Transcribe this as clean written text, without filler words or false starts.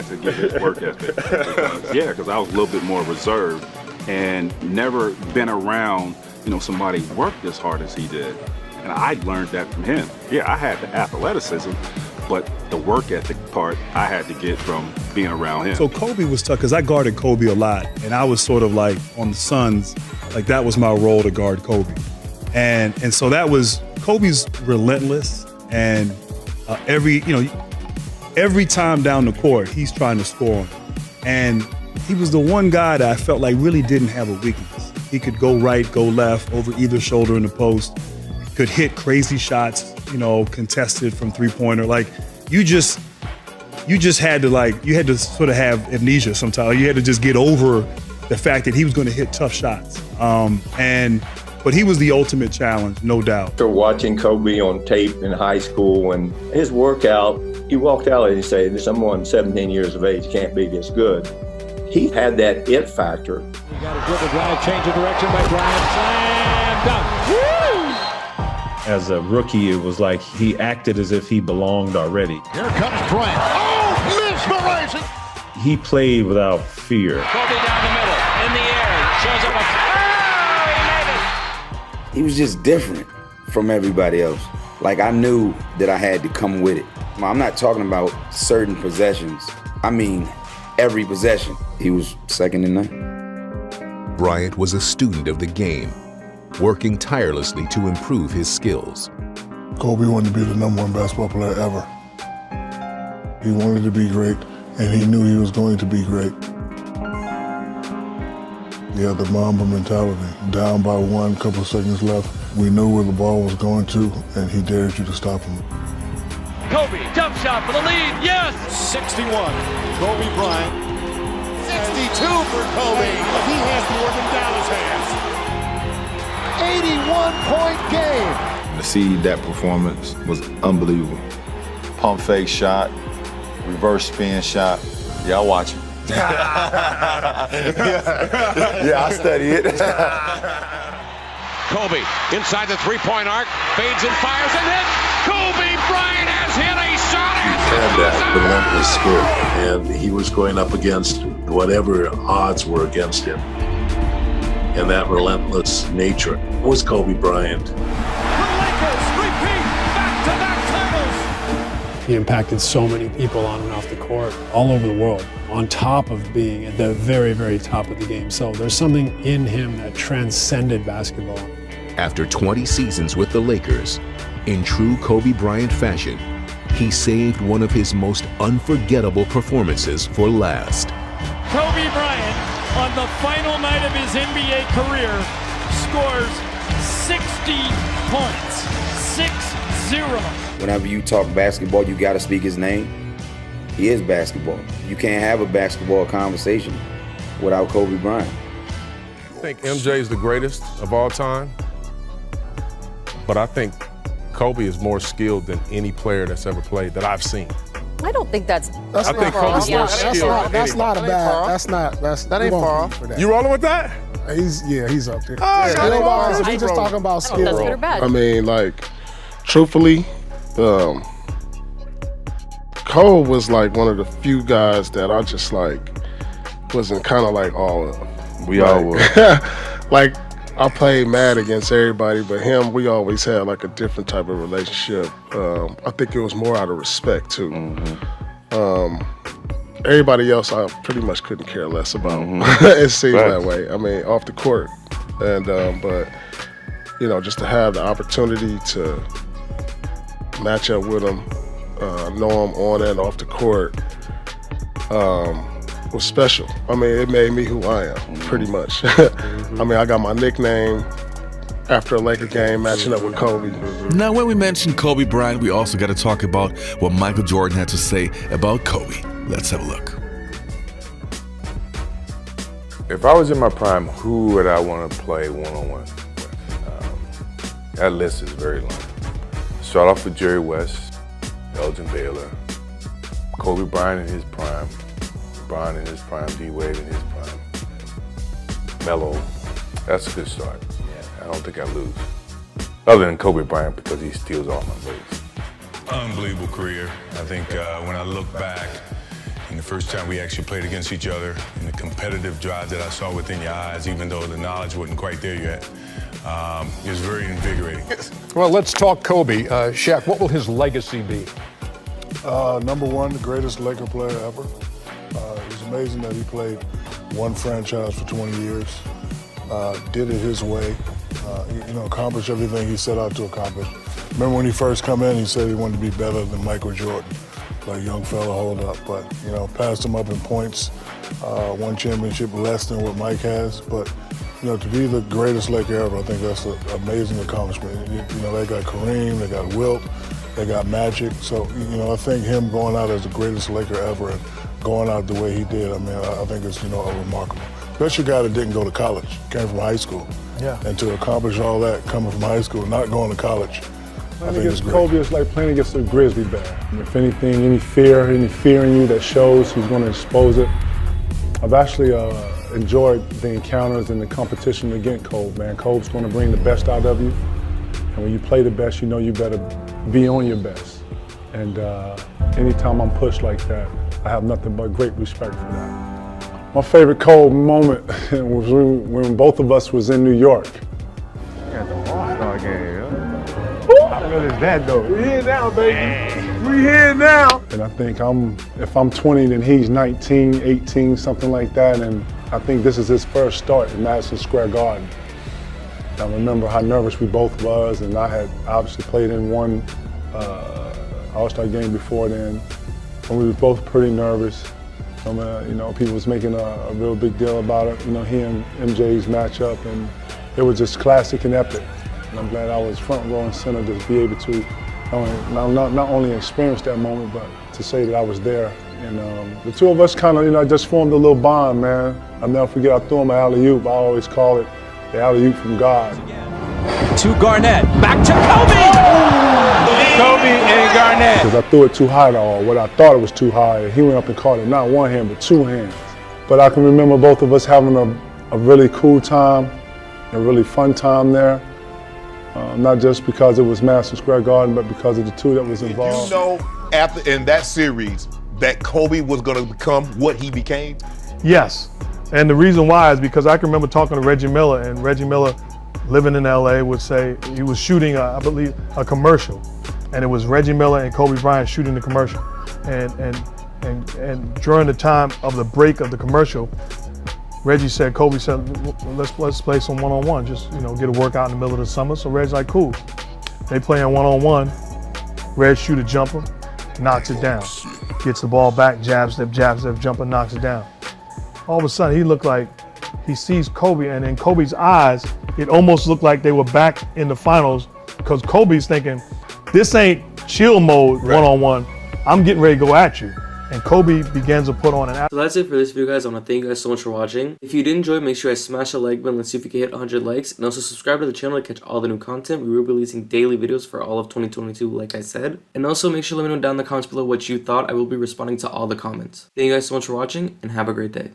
had to get his work ethic. Because I was a little bit more reserved and never been around, somebody work as hard as he did. And I learned that from him. Yeah, I had the athleticism, but the work ethic part I had to get from being around him. So Kobe was tough because I guarded Kobe a lot, and I was sort of like on the Suns, like that was my role to guard Kobe. And so that was, Kobe's relentless, and every time down the court, he's trying to score. And he was the one guy that I felt like really didn't have a weakness. He could go right, go left, over either shoulder in the post, could hit crazy shots, contested from three-pointer. Like, you just had to sort of have amnesia sometimes. You had to just get over the fact that he was going to hit tough shots. But he was the ultimate challenge, no doubt. After watching Kobe on tape in high school and his workout, he walked out and he said, someone 17 years of age can't be this good. He had that it factor. You got a dribble drive, change of direction by Bryant, slam dunk. Woo! As a rookie, it was like he acted as if he belonged already. Here comes Bryant. Oh, mesmerizing! He played without fear. Kobe down the middle, in the air, shows up a He was just different from everybody else. Like, I knew that I had to come with it. I'm not talking about certain possessions. I mean, every possession. He was second to none. Bryant was a student of the game, working tirelessly to improve his skills. Kobe wanted to be the #1 basketball player ever. He wanted to be great, and he knew he was going to be great. He had the Mamba mentality. Down by one, couple of seconds left. We knew where the ball was going to, and he dared you to stop him. Kobe, jump shot for the lead, yes! 61, Kobe Bryant. 62 for Kobe. He has to work him down his hands. 81-point game. To see that performance was unbelievable. Pump fake shot, reverse spin shot. Yeah, I watch it. Yeah, I study it. Kobe inside the three-point arc, fades and fires and hits. Kobe Bryant has hit a shot. Had that relentless spirit, and he was going up against whatever odds were against him. And that relentless nature was Kobe Bryant. The Lakers repeat back-to-back titles. He impacted so many people on and off the court, all over the world, on top of being at the very, very top of the game. So there's something in him that transcended basketball. After 20 seasons with the Lakers, in true Kobe Bryant fashion, he saved one of his most unforgettable performances for last. Kobe Bryant, on the final night of his NBA career, scores 60 points. 6-0. Whenever you talk basketball, you got to speak his name. He is basketball. You can't have a basketball conversation without Kobe Bryant. I think MJ is the greatest of all time, but I think Kobe is more skilled than any player that's ever played that I've seen. I don't think that's I think Kobe's more skilled. That's not a bad. That ain't far. You rolling with that? He's up there. Oh, Skill wise, we just talking about skill. That's good or bad. I mean, like, truthfully, Cole was like one of the few guys that I just like wasn't kind of like all of. We all were. Like, I played mad against everybody, but him, we always had like a different type of relationship. I think it was more out of respect too. Everybody else, I pretty much couldn't care less about. It seemed that way. I mean, off the court, and but just to have the opportunity to match up with him, know him on and off the court, was special. I mean, it made me who I am, pretty much. I mean, I got my nickname after a Laker game matching up with Kobe. Now, when we mention Kobe Bryant, we also got to talk about what Michael Jordan had to say about Kobe. Let's have a look. If I was in my prime, who would I want to play one-on-one with? That list is very long. Start off with Jerry West, Elgin Baylor, Kobe Bryant in his prime, LeBron in his prime, D-Wade in his prime, Melo. That's a good start. I don't think I lose. Other than Kobe Bryant, because he steals all my plays. Unbelievable career. I think when I look back, And the first time we actually played against each other, and the competitive drive that I saw within your eyes, even though the knowledge wasn't quite there yet, it was very invigorating. Well, let's talk Kobe. Shaq, what will his legacy be? Number one, the greatest Laker player ever. It's amazing that he played one franchise for 20 years, did it his way, accomplished everything he set out to accomplish. Remember when he first come in, he said he wanted to be better than Michael Jordan. Like, young fella, hold up. But, passed him up in points, one championship less than what Mike has. But, to be the greatest Laker ever, I think that's an amazing accomplishment. They got Kareem, they got Wilt, they got Magic. So, I think him going out as the greatest Laker ever and going out the way he did, I think it's, remarkable. Especially a guy that didn't go to college, came from high school. Yeah. And to accomplish all that coming from high school, not going to college, Playing against Kobe is like playing against a grizzly bear. If anything, any fear in you that shows, he's going to expose it. I've actually enjoyed the encounters and the competition against Kobe, man. Kobe's going to bring the best out of you. And when you play the best, you better be on your best. And anytime I'm pushed like that, I have nothing but great respect for that. My favorite Kobe moment was when both of us was in New York. At the All-Star game, How good is that, though? We here now, baby. We here now. And I think if I'm 20, then he's 19, 18, something like that. And I think this is his first start in Madison Square Garden. I remember how nervous we both was, and I had obviously played in one All-Star game before then, and we were both pretty nervous. People was making a real big deal about it. He and MJ's matchup, and it was just classic and epic. And I'm glad I was front row and center to be able to not only experience that moment, but to say that I was there. And the two of us kind of, just formed a little bond, man. I'll never forget, I threw him an alley-oop. I always call it the alley-oop from God. To Garnett, back to Kobe! Kobe and Garnett. Because I threw it too high, or what I thought it was too high. He went up and caught it, not one hand, but two hands. But I can remember both of us having a really cool time, a really fun time there. Not just because it was Madison Square Garden, but because of the two that was involved. In that series that Kobe was going to become what he became? Yes, and the reason why is because I can remember talking to Reggie Miller, and Reggie Miller, living in LA, would say he was shooting, I believe, a commercial, and it was Reggie Miller and Kobe Bryant shooting the commercial, and during the time of the break of the commercial, Kobe said, let's play some one-on-one, just get a workout in the middle of the summer. So Reggie's like, cool. They playing one-on-one. Reg shoot a jumper, knocks it down, gets the ball back, jab step, jumper, knocks it down. All of a sudden, he looked like he sees Kobe, and in Kobe's eyes, it almost looked like they were back in the finals, because Kobe's thinking, this ain't chill mode one-on-one. I'm getting ready to go at you. And Kobe begins to put on an. So that's it for this video, guys. I want to thank you guys so much for watching. If you did enjoy, make sure you guys smash the like button. Let's see if we can hit 100 likes. And also subscribe to the channel to catch all the new content. We will be releasing daily videos for all of 2022, like I said. And also make sure to let me know down in the comments below what you thought. I will be responding to all the comments. Thank you guys so much for watching, and have a great day.